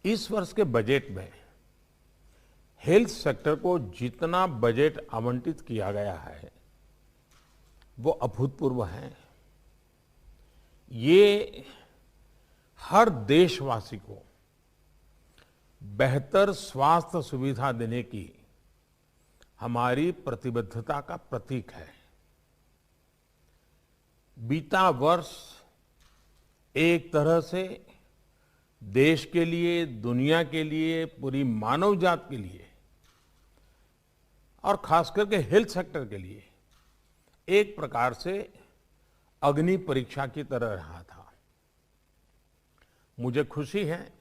इस वर्ष के बजट में हेल्थ सेक्टर को जितना बजट आवंटित किया गया है वो अभूतपूर्व है। ये हर देशवासी को बेहतर स्वास्थ्य सुविधा देने की हमारी प्रतिबद्धता का प्रतीक है। बीता वर्ष एक तरह से देश के लिए, दुनिया के लिए, पूरी मानव जात के लिए और खास करके हेल्थ सेक्टर के लिए एक प्रकार से अग्नि परीक्षा की तरह रहा था। मुझे खुशी है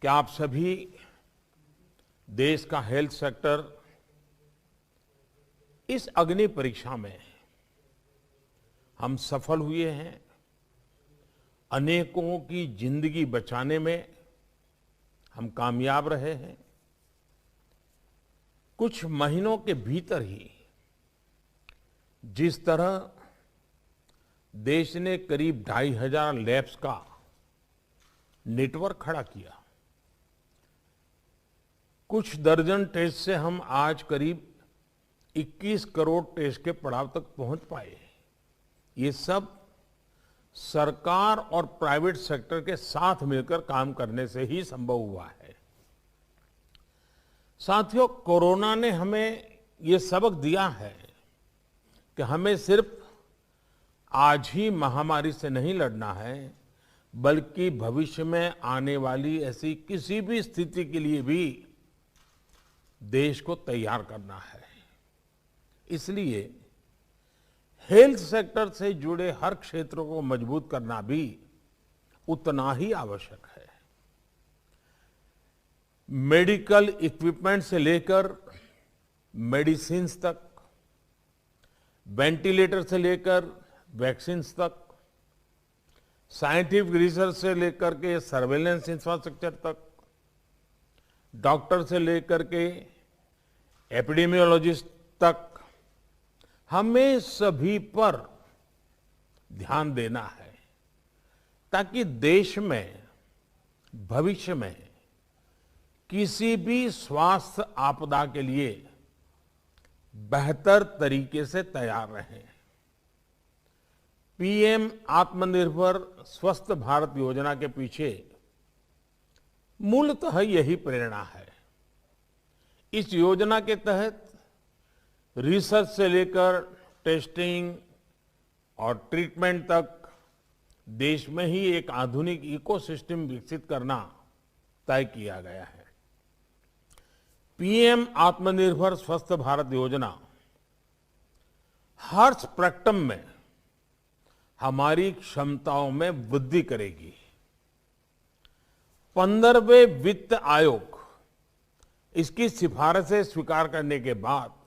कि आप सभी देश का हेल्थ सेक्टर इस अग्नि परीक्षा में हम सफल हुए हैं। अनेकों की जिंदगी बचाने में हम कामयाब रहे हैं। कुछ महीनों के भीतर ही जिस तरह देश ने करीब 2,500 लैब्स का नेटवर्क खड़ा किया, कुछ दर्जन टेस्ट से हम आज करीब 21 करोड़ टेस्ट के पड़ाव तक पहुंच पाए। ये सब सरकार और प्राइवेट सेक्टर के साथ मिलकर काम करने से ही संभव हुआ है। साथियों, कोरोना ने हमें ये सबक दिया है कि हमें सिर्फ आज ही महामारी से नहीं लड़ना है, बल्कि भविष्य में आने वाली ऐसी किसी भी स्थिति के लिए भी देश को तैयार करना है। इसलिए हेल्थ सेक्टर से जुड़े हर क्षेत्र को मजबूत करना भी उतना ही आवश्यक है। मेडिकल इक्विपमेंट से लेकर मेडिसिन तक, वेंटिलेटर से लेकर वैक्सीन तक, साइंटिफिक रिसर्च से लेकर के सर्वेलेंस इंफ्रास्ट्रक्चर तक, डॉक्टर से लेकर के एपिडेमियोलॉजिस्ट तक, हमें सभी पर ध्यान देना है ताकि देश में भविष्य में किसी भी स्वास्थ्य आपदा के लिए बेहतर तरीके से तैयार रहें। पीएम आत्मनिर्भर स्वस्थ भारत योजना के पीछे मूलतः यही प्रेरणा है। इस योजना के तहत रिसर्च से लेकर टेस्टिंग और ट्रीटमेंट तक देश में ही एक आधुनिक इकोसिस्टम विकसित करना तय किया गया है। पीएम आत्मनिर्भर स्वस्थ भारत योजना हर स्पेक्ट्रम में हमारी क्षमताओं में वृद्धि करेगी। 15वें वित्त आयोग इसकी सिफारिशें स्वीकार करने के बाद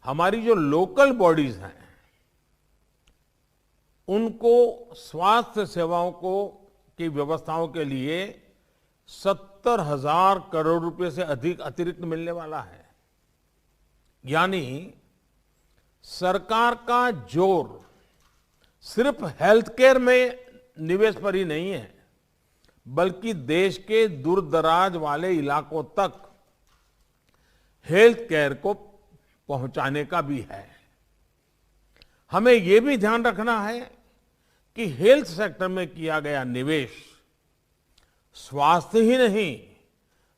हमारी जो लोकल बॉडीज हैं उनको स्वास्थ्य सेवाओं को की व्यवस्थाओं के लिए 70,000 करोड़ रुपए से अधिक अतिरिक्त मिलने वाला है। यानी सरकार का जोर सिर्फ हेल्थ केयर में निवेश पर ही नहीं है, बल्कि देश के दूर-दराज वाले इलाकों तक हेल्थ केयर को पहुंचाने का भी है। हमें यह भी ध्यान रखना है कि हेल्थ सेक्टर में किया गया निवेश स्वास्थ्य ही नहीं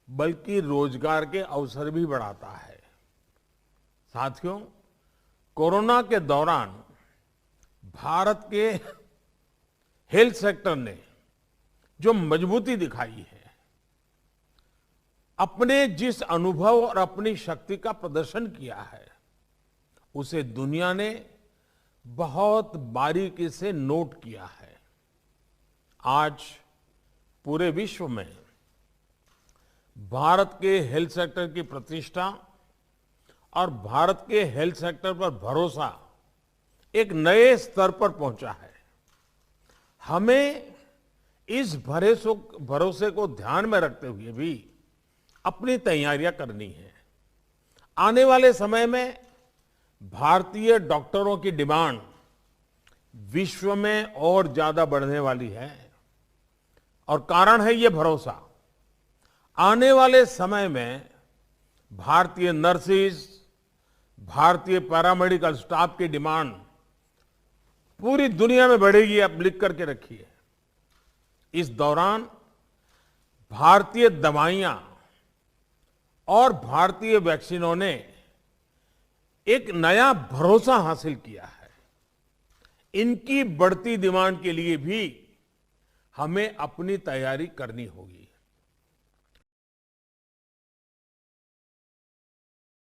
बल्कि रोजगार के अवसर भी बढ़ाता है। साथियों, कोरोना के दौरान भारत के हेल्थ सेक्टर ने जो मजबूती दिखाई है, अपने जिस अनुभव और अपनी शक्ति का प्रदर्शन किया है, उसे दुनिया ने बहुत बारीकी से नोट किया है। आज पूरे विश्व में भारत के हेल्थ सेक्टर की प्रतिष्ठा और भारत के हेल्थ सेक्टर पर भरोसा एक नए स्तर पर पहुंचा है। हमें इस भरोसे को ध्यान में रखते हुए भी अपनी तैयारियां करनी है। आने वाले समय में भारतीय डॉक्टरों की डिमांड विश्व में और ज्यादा बढ़ने वाली है और कारण है ये भरोसा। आने वाले समय में भारतीय नर्सेज, भारतीय पैरामेडिकल स्टाफ की डिमांड पूरी दुनिया में बढ़ेगी, आप लिख करके रखिए। इस दौरान भारतीय दवाइयां और भारतीय वैक्सीनों ने एक नया भरोसा हासिल किया है। इनकी बढ़ती डिमांड के लिए भी हमें अपनी तैयारी करनी होगी।